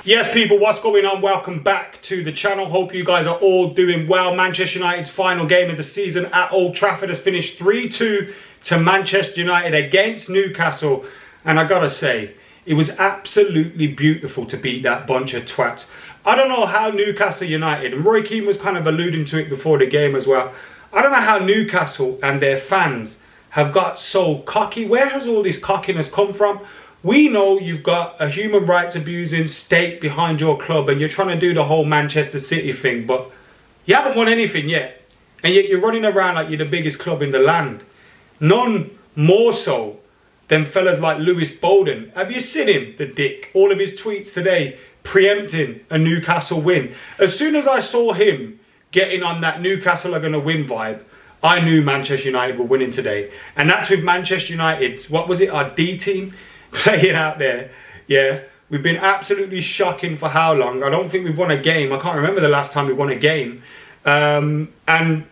Yes, people, what's going on? Welcome back to the channel. Hope you guys are all doing well. Manchester United's final game of the season at Old Trafford has finished 3-2 to Manchester United against Newcastle. And I gotta say, it was absolutely beautiful to beat that bunch of twats. I don't know how Newcastle United, and Roy Keane was kind of alluding to it before the game as well. I don't know how Newcastle and their fans have got so cocky. Where has all this cockiness come from? We know you've got a human rights abusing state behind your club and you're trying to do the whole Manchester City thing, but you haven't won anything yet. And yet you're running around like you're the biggest club in the land. None more so than fellas like Lewis Bolden. Have you seen him, the dick? All of his tweets today preempting a Newcastle win. As soon as I saw him getting on that Newcastle are going to win vibe, I knew Manchester United were winning today. And that's with Manchester United's, what was it, our D team? Playing out there. Yeah, we've been absolutely shocking for how long? I don't think we've won a game. I can't remember the last time we won a game. And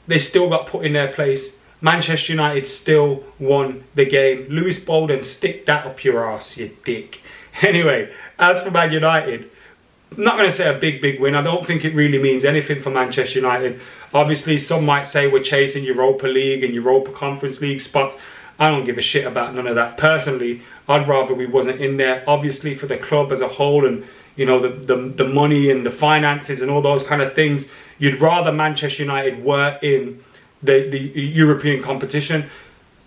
they still got put in their place. Manchester United still won the game. Lewis Bolden, stick that up your arse, you dick. Anyway, as for Man United, I'm not going to say a big win. I don't think it really means anything for Manchester United. Obviously, some might say we're chasing Europa League and Europa Conference League spots. I don't give a shit about none of that. Personally, I'd rather we wasn't in there. Obviously, for the club as a whole and, you know, the money and the finances and all those kind of things, you'd rather Manchester United were in the European competition.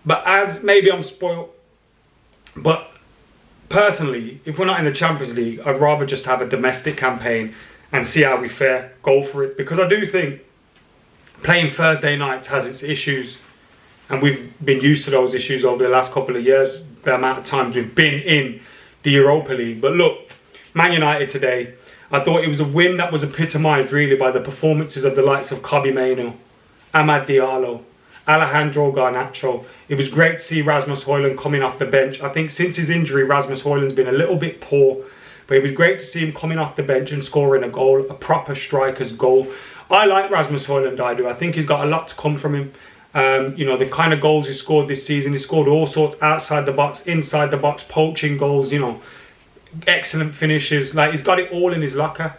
But as maybe I'm spoiled, but personally, if we're not in the Champions League, I'd rather just have a domestic campaign and see how we fare. Go for it. Because I do think playing Thursday nights has its issues. And we've been used to those issues over the last couple of years, the amount of times we've been in the Europa League. But look, Man United today, I thought it was a win that was epitomised really by the performances of the likes of Kobbie Mainoo, Amad Diallo, Alejandro Garnacho. It was great to see Rasmus Højlund coming off the bench. I think since his injury, Rasmus Højlund's been a little bit poor. But it was great to see him coming off the bench and scoring a goal, a proper striker's goal. I like Rasmus Højlund, I do. I think he's got a lot to come from him. You know, the kind of goals he scored this season, he scored all sorts outside the box, inside the box, poaching goals, you know, excellent finishes. Like, he's got it all in his locker.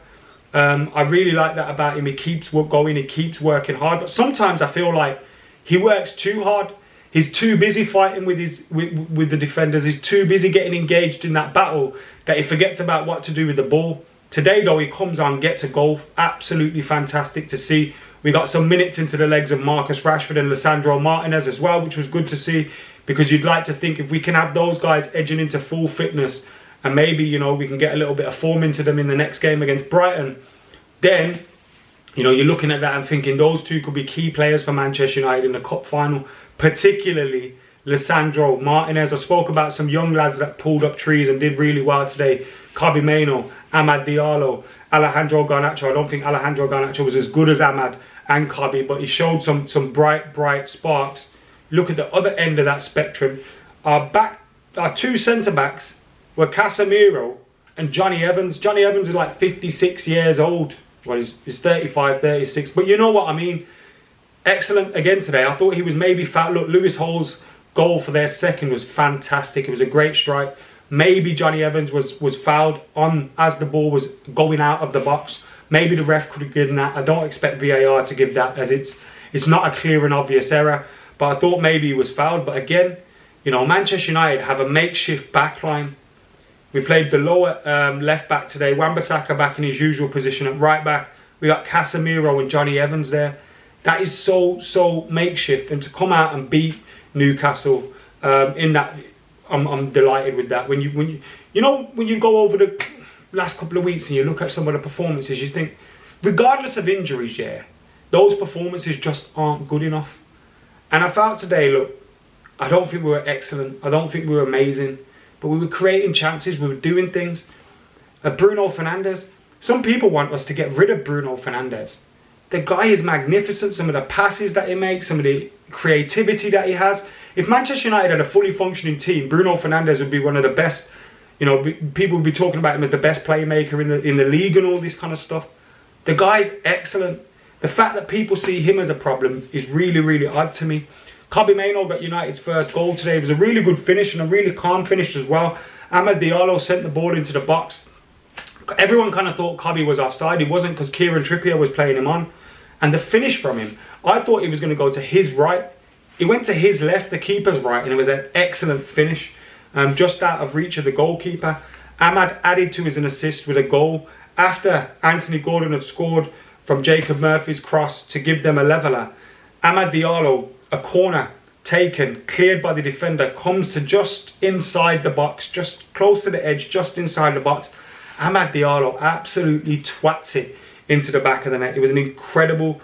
I really like that about him. He keeps going, he keeps working hard, but sometimes I feel like he works too hard. He's too busy fighting with the defenders. He's too busy getting engaged in that battle that he forgets about what to do with the ball. Today though, he comes on, gets a goal. Absolutely fantastic to see. We got some minutes into the legs of Marcus Rashford and Lisandro Martinez as well, which was good to see, because you'd like to think if we can have those guys edging into full fitness and maybe, you know, we can get a little bit of form into them in the next game against Brighton, then, you know, you're looking at that and thinking those two could be key players for Manchester United in the cup final, particularly Lisandro Martinez. I spoke about some young lads that pulled up trees and did really well today. Kobbie Mainoo, Amad Diallo, Alejandro Garnacho. I don't think Alejandro Garnacho was as good as Amad and Kobbie, but he showed some bright sparks. Look at the other end of that spectrum. Our two centre-backs were Casemiro and Johnny Evans. Johnny Evans is like 56 years old. Well, he's 35, 36, but you know what I mean. Excellent again today. I thought he was maybe fouled. Look, Lewis Hall's goal for their second was fantastic. It was a great strike. Maybe Johnny Evans was fouled on as the ball was going out of the box. Maybe the ref could have given that. I don't expect VAR to give that, as it's not a clear and obvious error. But I thought maybe he was fouled. But again, you know, Manchester United have a makeshift back line. We played the lower left back today. Wan-Bissaka back in his usual position at right back. We got Casemiro and Johnny Evans there. That is so makeshift. And to come out and beat Newcastle in that, I'm delighted with that. When you go over the last couple of weeks and you look at some of the performances, you think, regardless of injuries, yeah, those performances just aren't good enough. And I felt today, look, I don't think we were excellent. I don't think we were amazing. But we were creating chances. We were doing things. Bruno Fernandes. Some people want us to get rid of Bruno Fernandes. The guy is magnificent. Some of the passes that he makes, some of the creativity that he has. If Manchester United had a fully functioning team, Bruno Fernandes would be one of the best. You know, people would be talking about him as the best playmaker in the league and all this kind of stuff. The guy's excellent. The fact that people see him as a problem is really odd to me. Kobbie Mainoo got United's first goal today. It was a really good finish and a really calm finish as well. Amad Diallo sent the ball into the box. Everyone kind of thought Cobby was offside. He wasn't, because Kieran Trippier was playing him on. And the finish from him, I thought he was going to go to his right. He went to his left, the keeper's right, and it was an excellent finish. Just out of reach of the goalkeeper. Ahmad added to his assist with a goal after Anthony Gordon had scored from Jacob Murphy's cross to give them a leveller. Amad Diallo, a corner taken, cleared by the defender, comes to just inside the box, just close to the edge, just inside the box. Amad Diallo absolutely twats it into the back of the net. It was an incredible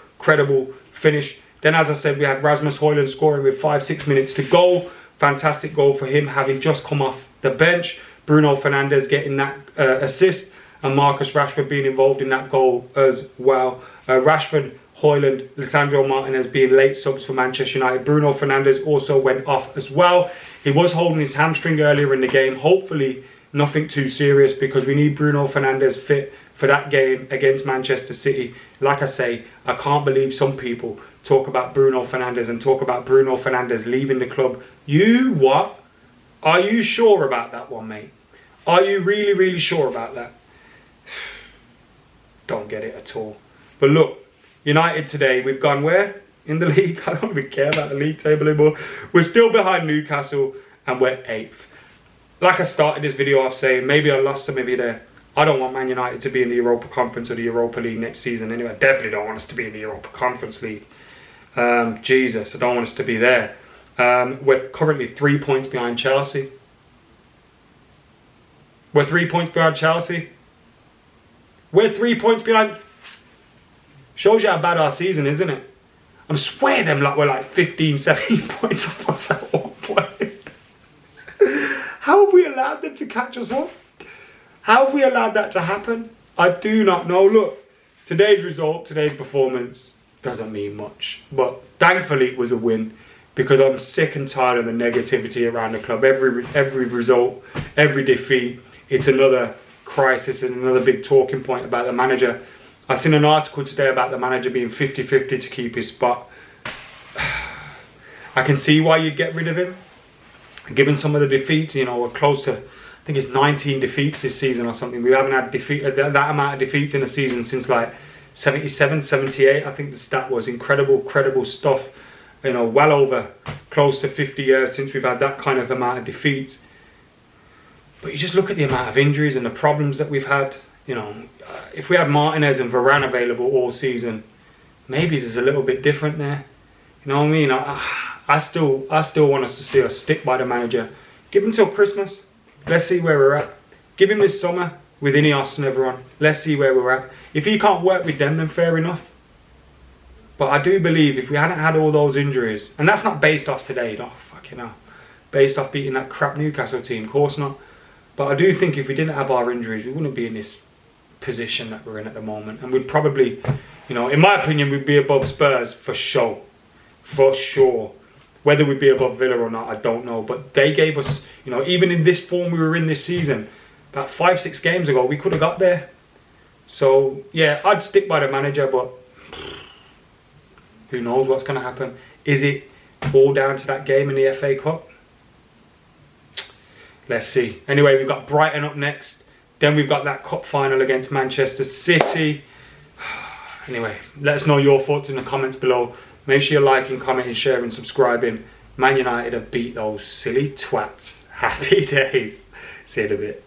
finish. Then, as I said, we had Rasmus Højlund scoring with 5-6 minutes to go. Fantastic goal for him, having just come off the bench. Bruno Fernandes getting that assist, and Marcus Rashford being involved in that goal as well. Rashford, Højlund, Lisandro Martinez being late subs for Manchester United. Bruno Fernandes also went off as well. He was holding his hamstring earlier in the game. Hopefully nothing too serious, because we need Bruno Fernandes fit for that game against Manchester City. Like I say, I can't believe some people talk about Bruno Fernandes and talk about Bruno Fernandes leaving the club. You what? Are you sure about that one, mate? Are you really sure about that? Don't get it at all. But look, United today, we've gone where? In the league? I don't even care about the league table anymore. We're still behind Newcastle and we're 8th. Like I started this video off saying, maybe I lost some of you there. I don't want Man United to be in the Europa Conference or the Europa League next season anyway. I definitely don't want us to be in the Europa Conference League. Jesus, I don't want us to be there. We're currently 3 points behind Chelsea. We're 3 points behind Chelsea. We're 3 points behind. Shows you how bad our season, isn't it? I swear them like we're like 15, 17 points off us at one point. How have we allowed them to catch us up? How have we allowed that to happen? I do not know. Look, today's result, today's performance doesn't mean much. But thankfully it was a win, because I'm sick and tired of the negativity around the club. Every result, every defeat, it's another crisis and another big talking point about the manager. I seen an article today about the manager being 50-50 to keep his spot. I can see why you'd get rid of him. Given some of the defeats, you know, we're close to, I think it's 19 defeats this season or something. We haven't had that amount of defeats in a season since like 77, 78. I think the stat was incredible stuff. You know, well over close to 50 years since we've had that kind of amount of defeats. But you just look at the amount of injuries and the problems that we've had. You know, if we had Martinez and Varane available all season, maybe there's a little bit different there. You know what I mean? I still want us to see us stick by the manager. Give him till Christmas. Let's see where we're at. Give him this summer with Ineos and everyone. Let's see where we're at. If he can't work with them, then fair enough. But I do believe if we hadn't had all those injuries, and that's not based off today, no, fucking hell. Based off beating that crap Newcastle team, of course not. But I do think if we didn't have our injuries, we wouldn't be in this position that we're in at the moment. And we'd probably, you know, in my opinion, we'd be above Spurs for sure. For sure. Whether we'd be above Villa or not, I don't know. But they gave us, you know, even in this form we were in this season, about 5-6 games ago, we could have got there. So, yeah, I'd stick by the manager, but who knows what's going to happen. Is it all down to that game in the FA Cup? Let's see. Anyway, we've got Brighton up next. Then we've got that cup final against Manchester City. Anyway, let us know your thoughts in the comments below. Make sure you're liking, commenting, sharing, subscribing. Man United have beat those silly twats. Happy days. See you in a bit.